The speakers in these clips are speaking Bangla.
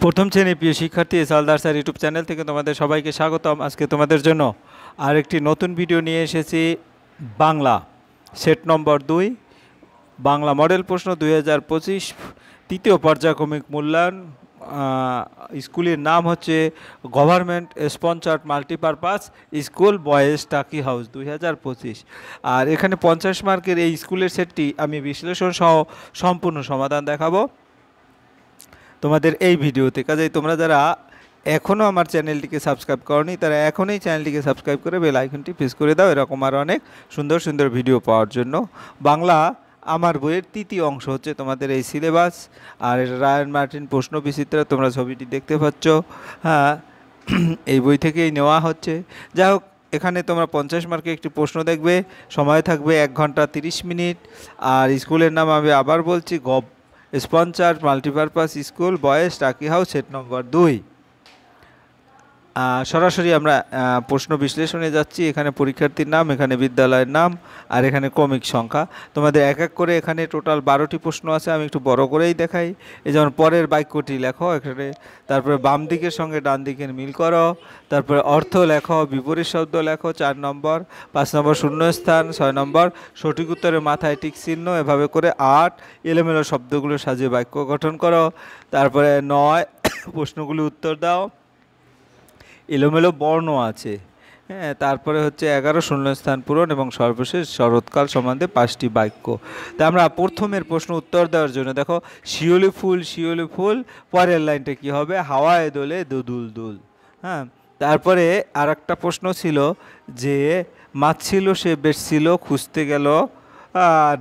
প্রথম শ্রেণীর প্রিয় শিক্ষার্থী সালদার স্যার ইউটিউব চ্যানেল থেকে তোমাদের সবাইকে স্বাগতম। আজকে তোমাদের জন্য আরেকটি নতুন ভিডিও নিয়ে এসেছি। Bangla set number 2 Bangla model প্রশ্ন 2025 তৃতীয় পর্যায়ক্রমিক মূল্যায়ন। স্কুলের নাম হচ্ছে government sponsored multipurpose school boys টাকি হাউস 2025। আর এখানে 50 মার্কের এই স্কুলের সেটটি আমি বিশ্লেষণ সহ সম্পূর্ণ সমাধান দেখাবো তোমাদের এই ভিডিওতে। কাজেই তোমরা যারা এখনও আমার চ্যানেলটিকে সাবস্ক্রাইব করনি তারা এখনই চ্যানেলটিকে সাবস্ক্রাইব করে বেল আইকনটি প্রেস করে দাও, এরকম আরও অনেক সুন্দর সুন্দর ভিডিও পাওয়ার জন্য। বাংলা আমার বইয়ের তৃতীয় অংশ হচ্ছে তোমাদের এই সিলেবাস। আর রায়ান মার্টিন প্রশ্ন বিচিত্র তোমরা ছবিটি দেখতে পাচ্ছ, হ্যাঁ এই বই থেকেই নেওয়া হচ্ছে। যাই হোক, এখানে তোমরা 50 মার্কে একটি প্রশ্ন দেখবে, সময় থাকবে 1 ঘন্টা 30 মিনিট। আর স্কুলের নাম আমি আবার বলছি স্পন্সর্ড মাল্টিপারপাস স্কুল বয়েজ টাকি হাউস সেট নম্বর 2। সরাসরি আমরা প্রশ্ন বিশ্লেষণে যাচ্ছি। এখানে পরীক্ষার্থীর নাম, এখানে বিদ্যালয়ের নাম, আর এখানে ক্রমিক সংখ্যা। তোমাদের এক এক করে এখানে টোটাল 12টি প্রশ্ন আছে, আমি একটু বড় করেই দেখাই। এই যেমন পরের বাক্যটি লেখো এখানে, তারপরে বাম দিকের সঙ্গে ডান দিকের মিল করো, তারপরে অর্থ লেখো, বিপরীত শব্দ লেখো 4 নম্বর, 5 নম্বর শূন্যস্থান, 6 নম্বর সঠিক উত্তরের মাথায় টিক চিহ্ন, এভাবে করে 8 এলোমেলো শব্দগুলো সাজিয়ে বাক্য গঠন করো। তারপরে 9 প্রশ্নগুলি উত্তর দাও, এলোমেলো বর্ণ আছে, হ্যাঁ। তারপরে হচ্ছে 11 শূন্যস্থান পূরণ এবং সর্বশেষ শরৎকাল সম্বন্ধে 5টি বাক্য। তা আমরা প্রথমের প্রশ্ন উত্তর দেওয়ার জন্য দেখো, শিউলি ফুল, পরের লাইনটা কি হবে? হাওয়ায় দোলে দুদুল দুল, হ্যাঁ। তারপরে আর একটা প্রশ্ন ছিল যে মাছ ছিল সে বেশ ছিল, খুঁজতে গেল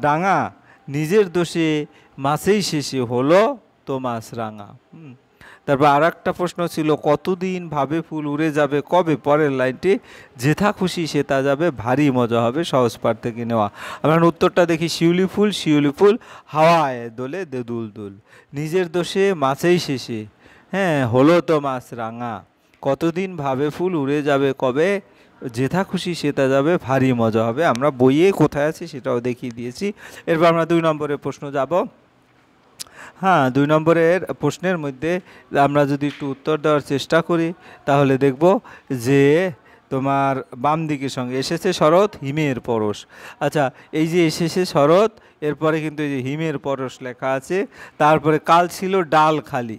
ডাঙা, নিজের দোষে মাছেই শেষে হলো তো মাছ রাঙা। তারপর আর একটা প্রশ্ন ছিল, কতদিন ভাবে ফুল উড়ে যাবে কবে? পরের লাইনটি যেথা খুশি সেটা যাবে, ভারী মজা হবে, সহজ পাঠ থেকে নেওয়া। আমরা উত্তরটা দেখি, শিউলি ফুল হাওয়ায় দোলে দুল দুল, নিজের দোষে মাছেই শেষে, হ্যাঁ হলো তো মাছ রাঙা, কতদিন ভাবে ফুল উড়ে যাবে কবে, যেথা খুশি সেটা যাবে, ভারী মজা হবে। আমরা বইয়ে কোথায় আছে সেটাও দেখিয়ে দিয়েছি। এরপর আমরা 2 নম্বরের প্রশ্ন যাব। হ্যাঁ, 2 নম্বরের প্রশ্নের মধ্যে আমরা যদি একটু উত্তর দেওয়ার চেষ্টা করি তাহলে দেখব যে তোমার বাম দিকের সঙ্গে এসেছে শরৎ, হিমের পরশ। আচ্ছা, এই যে এসেছে শরৎ, এরপরে কিন্তু এই যে হিমের পরশ লেখা আছে। তারপরে কাল ছিল ডাল খালি,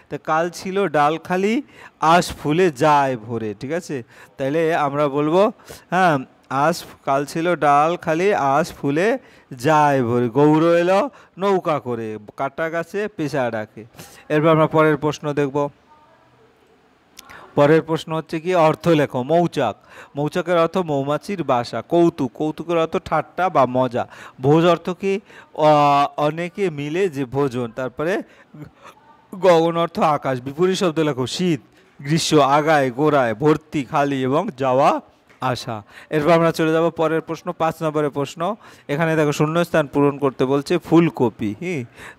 তো কাল ছিল ডাল খালি, আশ ফুলে যায় ভরে, ঠিক আছে। তাইলে আমরা বলবো, হ্যাঁ কাল ছিল ডাল খালি, আশ ফুলে যায় ভরে, গৌর এলো নৌকা করে, কাটা গাছে পেঁচা ডাকে। এরপর আমরা পরের প্রশ্ন দেখব। পরের প্রশ্ন হচ্ছে কি, অর্থ লেখো। মৌচাকের অর্থ মৌমাছির বাসা। কৌতুকের অর্থ ঠাট্টা বা মজা। ভোজ অর্থ কি, অনেকে মিলে যে ভোজন। তারপরে গগন অর্থ আকাশ। বিপরীত শব্দ লেখো, শীত, গ্রীষ্ম, আগায়, গোড়ায়, ভর্তি, খালি এবং যাওয়া আসা। এরপর আমরা চলে যাব পরের প্রশ্ন, 5 নম্বরের প্রশ্ন। এখানে দেখো শূন্যস্থান পূরণ করতে বলছে, ফুলকপি,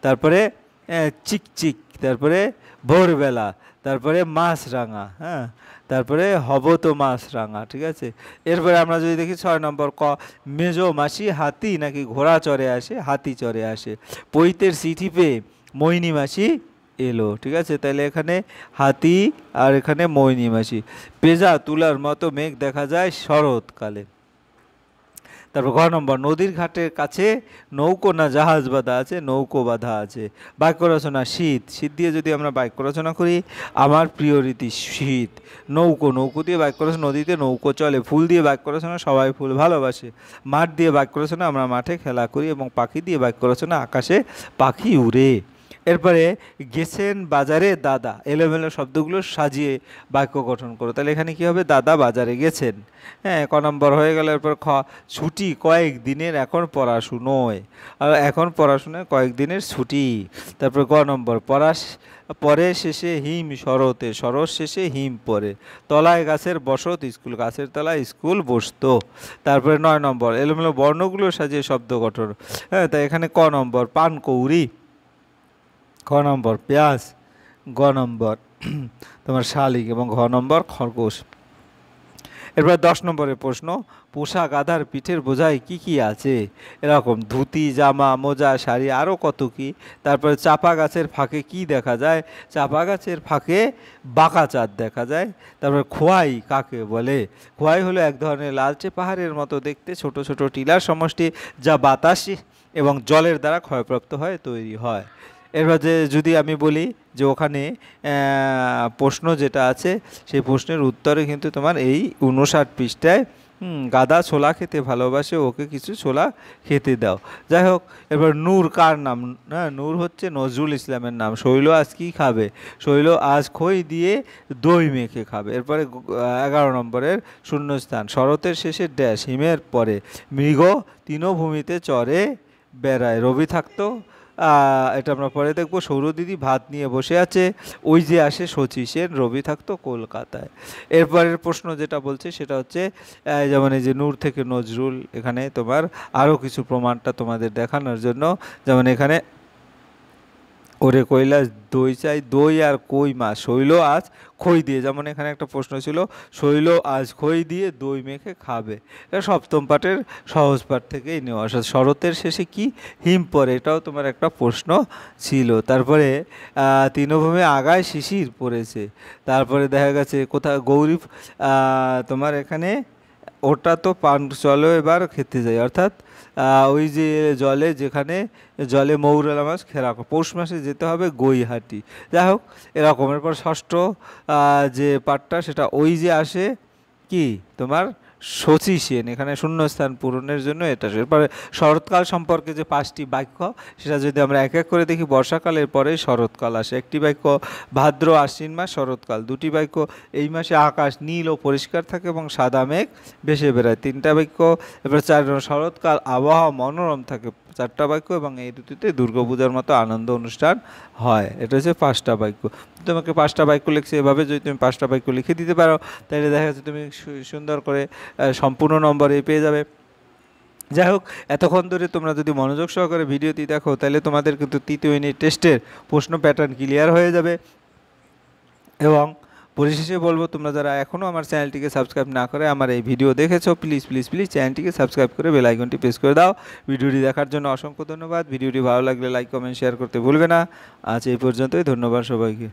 তারপরে চিকচিক, তারপরে ভোরবেলা, তারপরে মাছ রাঙা, হ্যাঁ, তারপরে হব তো মাছ রাঙা, ঠিক আছে। এরপরে আমরা যদি দেখি 6 নম্বর, মেজো মাসি হাতি নাকি ঘোড়া চড়ে আসে? হাতি চড়ে আসে। পৈতের চিঠি পেয়ে মৈনী মাসি এলো, ঠিক আছে। তাহলে এখানে হাতি আর এখানে মৈনী মাসি। পেঁজা তুলার মতো মেঘ দেখা যায় শরৎকালে। তারপর ঘ নম্বর, নদীর ঘাটের কাছে নৌকো না জাহাজ বাঁধা আছে? নৌকো বাঁধা আছে। বাক্য রচনা, শীত দিয়ে যদি আমরা বাক্য রচনা করি, আমার প্রিয় রীতি শীত। নৌকো দিয়ে বাক্য রচনা, নদীতে নৌকো চলে। ফুল দিয়ে বাক্য রচনা, সবাই ফুল ভালোবাসে। মাঠ দিয়ে বাক্য রচনা, আমরা মাঠে খেলা করি। এবং পাখি দিয়ে বাক্য রচনা, আকাশে পাখি উড়ে। এরপরে গেছেন বাজারে দাদা, এলোমেলো শব্দগুলো সাজিয়ে বাক্য গঠন করো। তাহলে এখানে কি হবে? দাদা বাজারে গেছেন, হ্যাঁ। ক নম্বর হয়ে গেল। এরপর ছুটি কয়েকদিনের, এখন পড়াশুনোয়, আর এখন পড়াশুনোয় কয়েকদিনের ছুটি। তারপর গ নম্বর, পরে শেষে হিম শরতে, শরৎ শেষে হিম পরে। তলায় গাছের বসত স্কুল, গাছের তলায় স্কুল বসতো। তারপরে 9 নম্বর, এলোমেলো বর্ণগুলো সাজিয়ে শব্দ গঠন, হ্যাঁ। তাই এখানে ক নম্বর, পানকৌড়ি। খ নম্বর, পেঁয়াজ। গ নম্বর তোমার শালিক এবং ঘ নম্বর খরগোশ। এরপর 10 নম্বরের প্রশ্ন, পোষা গাধার পিঠের বোঝায় কি কি আছে? এরকম ধুতি, জামা, মোজা, শাড়ি, আরও কত কি। তারপরে চাপা গাছের ফাঁকে কি দেখা যায়? চাপা গাছের ফাঁকে বাঁকা চাঁদ দেখা যায়। তারপরে খোয়াই কাকে বলে? খোয়াই হলো এক ধরনের লালচে পাহাড়ের মতো দেখতে ছোট ছোট টিলার সমষ্টি, যা বাতাসে এবং জলের দ্বারা ক্ষয়প্রাপ্ত হয় তৈরি হয়। এরপর যদি আমি বলি যে ওখানে প্রশ্ন যেটা আছে সেই প্রশ্নের উত্তরে কিন্তু তোমার এই 59 পৃষ্ঠায় গাদা ছোলা খেতে ভালোবাসে, ওকে কিছু ছোলা খেতে দাও। যাই হোক, এবার নূর কার নাম? হ্যাঁ, নূর হচ্ছে নজরুল ইসলামের নাম। শৈল আজ কী খাবে? শৈল আজ খই দিয়ে দই মেখে খাবে। এরপরে 11 নম্বরের শূন্যস্থান, শরতের শেষে ড্যাশ হিমের পরে মৃগ তৃণভূমিতে চরে বেড়ায়। রবি থাকতো, এটা আমরা পরে দেখবো। সৌরদিদি ভাত নিয়ে বসে আছে, ওই যে আসে শচী সেন, রবি থাকতো কলকাতায়। এরপরের প্রশ্ন যেটা বলছে সেটা হচ্ছে যেমন এই যে নূর থেকে নজরুল, এখানে তোমার আরও কিছু প্রমাণটা তোমাদের দেখানোর জন্য, যেমন এখানে ওরে কৈলাস দই চাই, দই আর কই মাছ, শৈল আজ খই দিয়ে, যেমন এখানে একটা প্রশ্ন ছিল শৈল আজ খই দিয়ে দই মেখে খাবে। এটা সপ্তম পাঠের সহজ পাঠ থেকেই নেওয়া। অর্থাৎ শরতের শেষে কি হিম পড়ে, এটাও তোমার একটা প্রশ্ন ছিল। তারপরে তৃণভূমি আগায় শিশির পড়েছে। তারপরে দেখা গেছে কোথাও গৌরী তোমার এখানে ওটা তো পান, চলো এবার খেতে যাই, অর্থাৎ ওই যে জলে, যেখানে জলে মৌরলা মাছ খেরা, পৌষ মাসে যেতে হবে গৈহাটি। যাই হোক, এরকমের পর ষষ্ঠ যে পাঠটা সেটা ওই যে আসে কি তোমার শচী সেন, এখানে শূন্যস্থান পূরণের জন্য এটা। এরপরে শরৎকাল সম্পর্কে যে 5টি বাক্য, সেটা যদি আমরা এক এক করে দেখি, বর্ষাকালের পরে শরৎকাল আসে। একটি বাক্য, ভাদ্র আশ্বিন মাস শরৎকাল। দুটি বাক্য, এই মাসে আকাশ নীল ও পরিষ্কার থাকে এবং সাদা মেঘ ভেসে বেড়ায়। 3টা বাক্য। এবার 4, শরৎকাল আবহাওয়া মনোরম থাকে। 4টা বাক্য, এবং এই ঋতুতে দুর্গাপূজার মতো আনন্দ অনুষ্ঠান হয়। এটা হচ্ছে 5টা বাক্য। তোমাকে 5টা বাক্য লিখছে, এভাবে যদি তুমি 5টা বাক্য লিখে দিতে পারো, তাহলে দেখা যাচ্ছে তুমি সুন্দর করে সম্পূর্ণ নম্বর পেয়ে যাবে। যাই হোক, এতক্ষণ ধরে তোমরা যদি মনোযোগ সহকারে ভিডিওটি দেখো, তাহলে তোমাদের কিন্তু তৃতীয় ইউনিট টেস্টের প্রশ্ন প্যাটার্ন ক্লিয়ার হয়ে যাবে। এবং পরিশেষে বলবো, তোমরা যারা এখনও আমার চ্যানেলটিকে সাবস্ক্রাইব না করে আমার এই ভিডিও দেখেছো, প্লিজ প্লিজ প্লিজ চ্যানেলটিকে সাবস্ক্রাইব করে বেল আইকনটি প্রেস করে দাও। ভিডিওটি দেখার জন্য অসংখ্য ধন্যবাদ। ভিডিওটি ভালো লাগলে লাইক, কমেন্ট, শেয়ার করতে ভুলবে না। আজ এই পর্যন্তই, ধন্যবাদ সবাইকে।